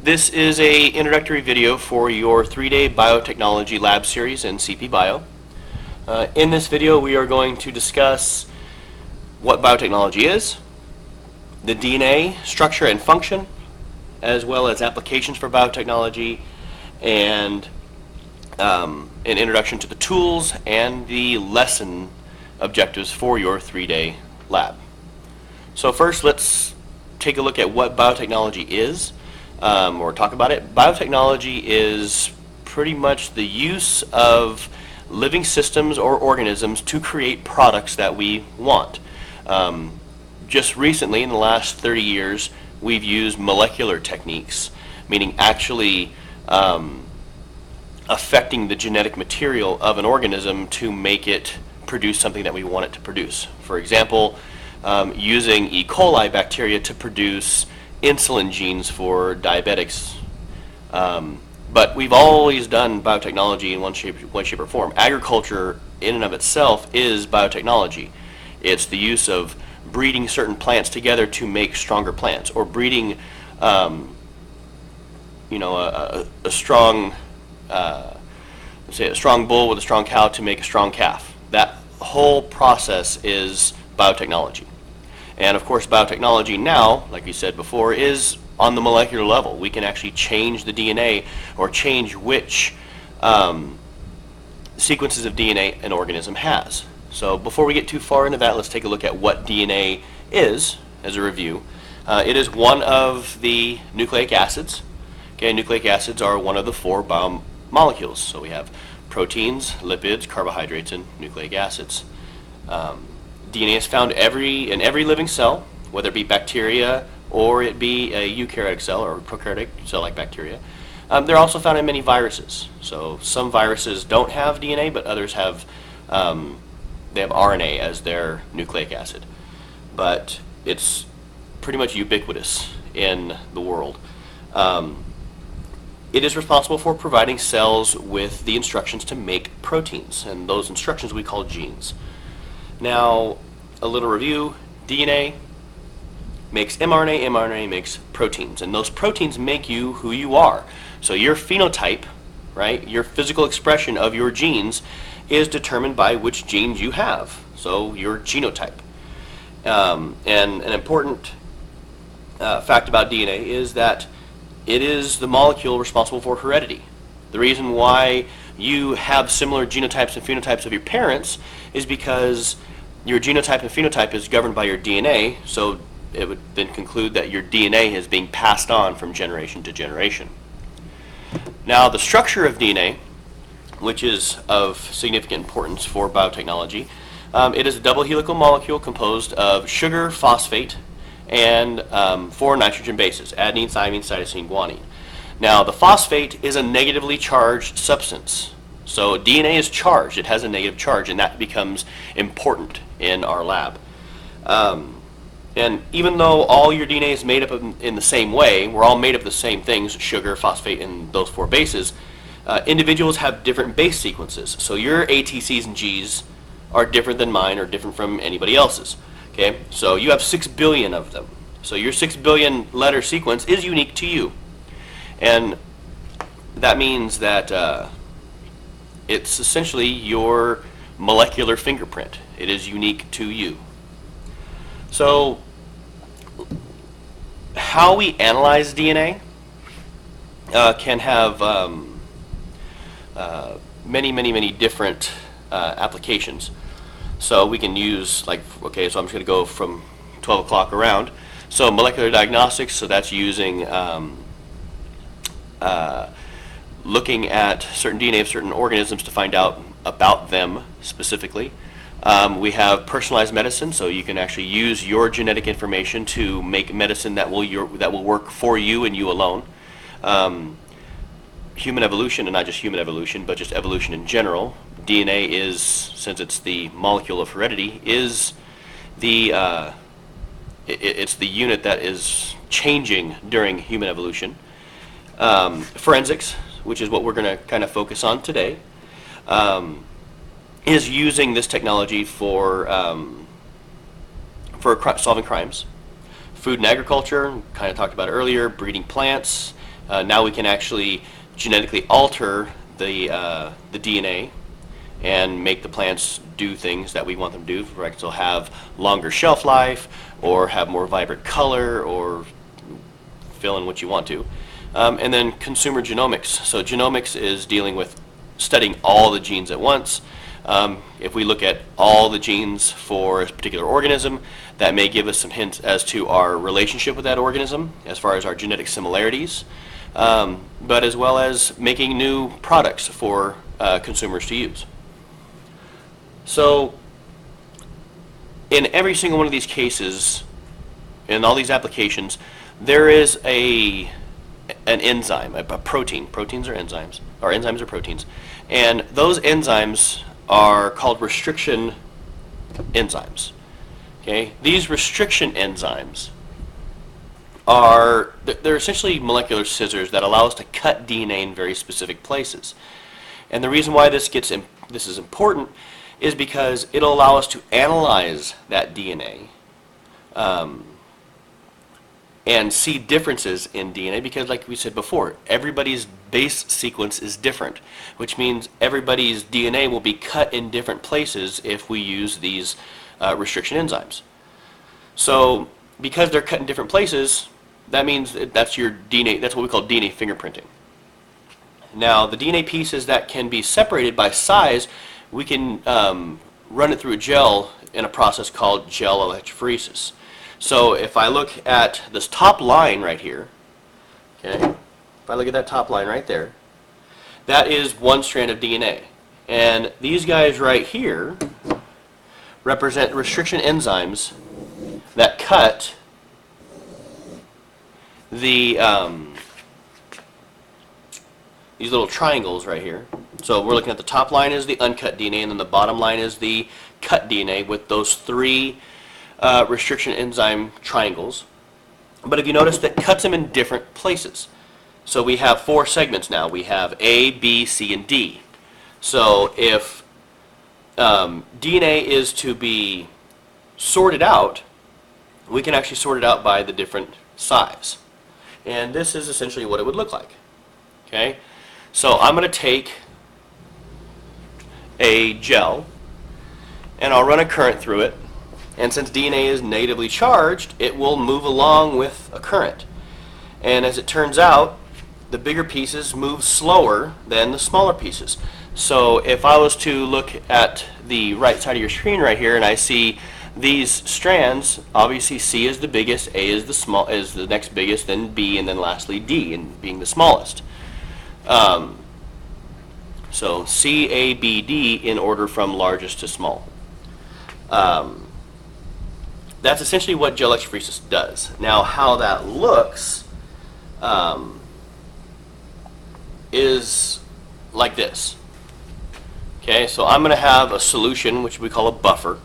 This is a introductory video for your 3-day biotechnology lab series in CPBio. In this video we are going to discuss what biotechnology is, the DNA structure and function, as well as applications for biotechnology, and an introduction to the tools and the lesson objectives for your 3-day lab. So first, let's take a look at what biotechnology is, or talk about it. Biotechnology is pretty much the use of living systems or organisms to create products that we want. Just recently, in the last 30 years, we've used molecular techniques, meaning actually affecting the genetic material of an organism to make it produce something that we want it to produce. For example, using E. coli bacteria to produce insulin genes for diabetics. But we've always done biotechnology in one shape or form. Agriculture in and of itself is biotechnology. It's the use of breeding certain plants together to make stronger plants, or breeding a strong say a strong bull with a strong cow to make a strong calf. That whole process is biotechnology. And of course, biotechnology now, like we said before, is on the molecular level. We can actually change the DNA or change which sequences of DNA an organism has. So before we get too far into that, let's take a look at what DNA is as a review. It is one of the nucleic acids. Okay, nucleic acids are one of the 4 biomolecules. So we have proteins, lipids, carbohydrates, and nucleic acids. DNA is found in every living cell, whether it be bacteria or it be a eukaryotic cell or a prokaryotic cell like bacteria. They're also found in many viruses. So some viruses don't have DNA, but others have they have RNA as their nucleic acid. But it's pretty much ubiquitous in the world. It is responsible for providing cells with the instructions to make proteins, and those instructions we call genes. Now, a little review. DNA makes mRNA, mRNA makes proteins, and those proteins make you who you are. So your phenotype, right, your physical expression of your genes is determined by which genes you have, so your genotype. And an important fact about DNA is that it is the molecule responsible for heredity. The reason why you have similar genotypes and phenotypes of your parents is because your genotype and phenotype is governed by your DNA, so it would then conclude that your DNA is being passed on from generation to generation. Now, the structure of DNA, which is of significant importance for biotechnology, it is a double helical molecule composed of sugar, phosphate, and 4 nitrogen bases: adenine, thymine, cytosine, guanine. Now, the phosphate is a negatively charged substance. So DNA is charged. It has a negative charge, and that becomes important in our lab. And even though all your DNA is made up in the same way, we're all made up of the same things: sugar, phosphate, and those 4 bases. Individuals have different base sequences. So your A, T, C's, and G's are different than mine, or different from anybody else's. Okay, so you have 6 billion of them. So your 6 billion letter sequence is unique to you. And that means that it's essentially your molecular fingerprint. It is unique to you. So how we analyze DNA can have many different applications. So we can use, like, okay, so I'm just going to go from 12 o'clock around. So molecular diagnostics, so that's using looking at certain DNA of certain organisms to find out about them specifically. We have personalized medicine, so you can actually use your genetic information to make medicine that will work for you and you alone. Human evolution, and not just human evolution, but just evolution in general. DNA is, since it's the molecule of heredity, is the it's the unit that is changing during human evolution. Forensics, which is what we're going to kind of focus on today, is using this technology for solving crimes. Food and agriculture, kind of talked about earlier, breeding plants, Now we can actually genetically alter the DNA and make the plants do things that we want them to do. For example, have longer shelf life, or have more vibrant color, or fill in what you want to. And then consumer genomics. So genomics is dealing with studying all the genes at once. If we look at all the genes for a particular organism, that may give us some hints as to our relationship with that organism, as far as our genetic similarities, but as well as making new products for consumers to use. So in every single one of these cases, in all these applications, there is an enzyme, a protein. Proteins are enzymes, or enzymes are proteins. And those enzymes are called restriction enzymes. Okay? These restriction enzymes they're essentially molecular scissors that allow us to cut DNA in very specific places. And the reason why this is important is because it'll allow us to analyze that DNA and see differences in DNA, because like we said before, everybody's base sequence is different, which means everybody's DNA will be cut in different places if we use these restriction enzymes. So because they're cut in different places, that means that's your DNA, that's what we call DNA fingerprinting. Now the DNA pieces that can be separated by size, we can run it through a gel in a process called gel electrophoresis. So if I look at this top line right here, okay, if I look at that top line right there, that is one strand of DNA. And these guys right here represent restriction enzymes that cut the these little triangles right here. So we're looking at the top line is the uncut DNA, and then the bottom line is the cut DNA with those three restriction enzyme triangles. But if you notice, that cuts them in different places. So we have 4 segments now. We have A, B, C, and D. So if DNA is to be sorted out, we can actually sort it out by the different size. And this is essentially what it would look like. Okay? So I'm going to take a gel and I'll run a current through it. And since DNA is negatively charged, it will move along with a current. And as it turns out, the bigger pieces move slower than the smaller pieces. So if I was to look at the right side of your screen right here and I see these strands, obviously C is the biggest, A is the next biggest, then B, and then lastly D, and being the smallest. So C, A, B, D in order from largest to small. That's essentially what gel electrophoresis does. Now, how that looks is like this. Okay, so I'm going to have a solution which we call a buffer.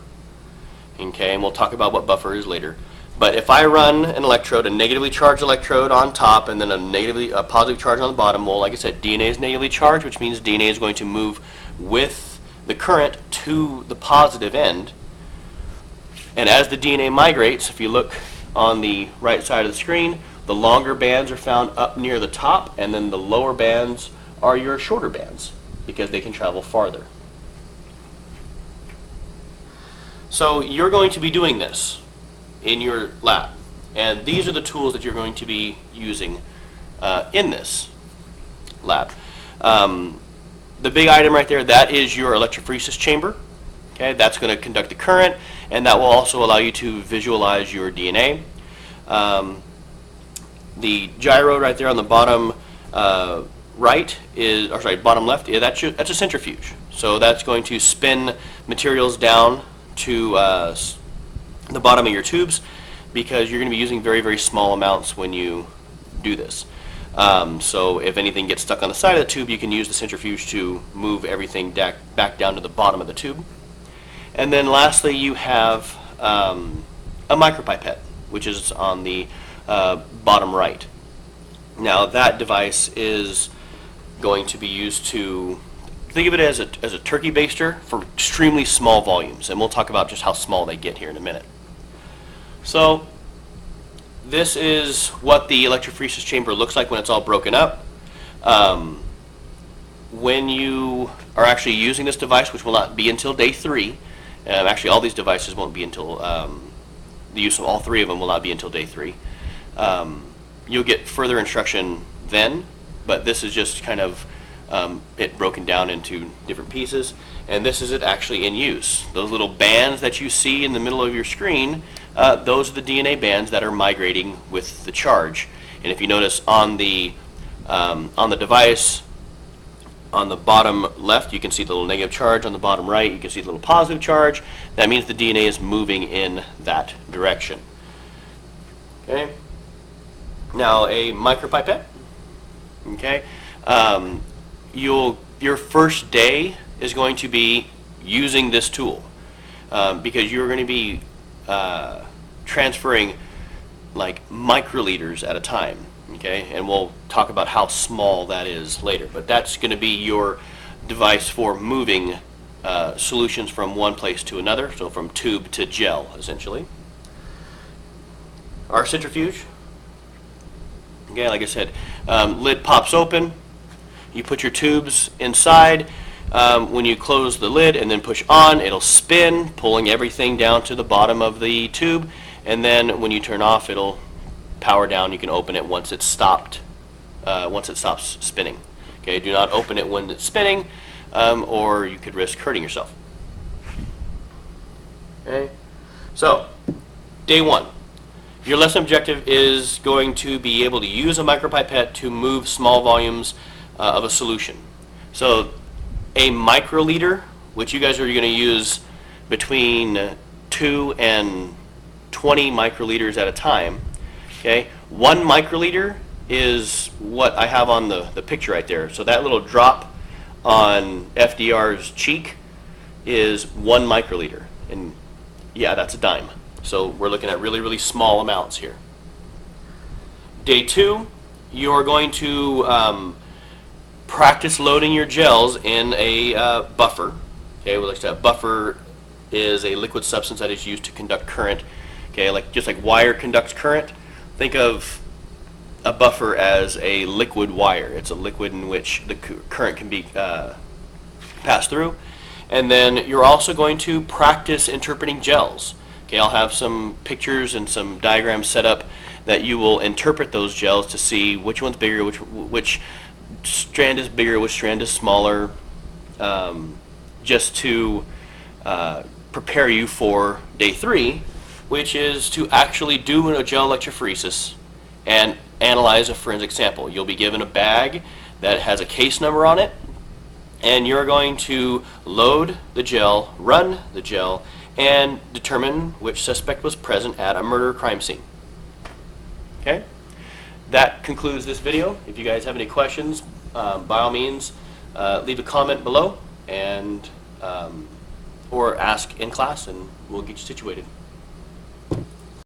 Okay, and we'll talk about what buffer is later. But if I run an electrode, a negatively charged electrode on top, and then a positive charge on the bottom, well, like I said, DNA is negatively charged, which means DNA is going to move with the current to the positive end. And as the DNA migrates, if you look on the right side of the screen, the longer bands are found up near the top, and then the lower bands are your shorter bands because they can travel farther. So you're going to be doing this in your lab, and these are the tools that you're going to be using in this lab. The big item right there, that is your electrophoresis chamber. Okay, that's going to conduct the current, and that will also allow you to visualize your DNA. The gyro right there on the bottom right is, or sorry, bottom left, that's a centrifuge. So that's going to spin materials down to the bottom of your tubes, because you're going to be using very, very small amounts when you do this. So if anything gets stuck on the side of the tube, you can use the centrifuge to move everything back down to the bottom of the tube. And then lastly, you have a micropipette, which is on the bottom right. Now that device is going to be used to, think of it as a turkey baster for extremely small volumes, and we'll talk about just how small they get here in a minute. So this is what the electrophoresis chamber looks like when it's all broken up. When you are actually using this device, which will not be until day 3, actually all these devices won't be until, the use of all 3 of them will not be until day 3. You'll get further instruction then, but this is just kind of it broken down into different pieces, and this is it actually in use. Those little bands that you see in the middle of your screen, those are the DNA bands that are migrating with the charge. And if you notice on the device, on the bottom left, you can see the little negative charge. On the bottom right, you can see the little positive charge. That means the DNA is moving in that direction. Okay. Now a micropipette. Okay. Your first day is going to be using this tool because you're going to be transferring like microliters at a time. Okay, and we'll talk about how small that is later, but that's going to be your device for moving solutions from one place to another, so from tube to gel, essentially. Our centrifuge, okay, like I said, lid pops open, you put your tubes inside. When you close the lid and then push on, it'll spin, pulling everything down to the bottom of the tube, and then when you turn off, it'll power down. You can open it once it's stopped. Once it stops spinning. Okay, do not open it when it's spinning, or you could risk hurting yourself. Okay, so day 1, your lesson objective is going to be able to use a micropipette to move small volumes of a solution. So a microliter, which you guys are going to use between 2 and 20 microliters at a time. Okay, 1 microliter is what I have on the picture right there. So that little drop on FDR's cheek is 1 microliter. And yeah, that's a dime. So we're looking at really, really small amounts here. Day 2, you're going to practice loading your gels in a buffer. Okay, well, like a buffer is a liquid substance that is used to conduct current. Okay, just like wire conducts current. Think of a buffer as a liquid wire. It's a liquid in which the current can be passed through. And then you're also going to practice interpreting gels. Okay, I'll have some pictures and some diagrams set up that you will interpret those gels to see which one's bigger, which strand is bigger, which strand is smaller, just to prepare you for day 3, which is to actually do a gel electrophoresis and analyze a forensic sample. You'll be given a bag that has a case number on it, and you're going to load the gel, run the gel, and determine which suspect was present at a murder crime scene. Okay? That concludes this video. If you guys have any questions, by all means, leave a comment below and or ask in class, and we'll get you situated.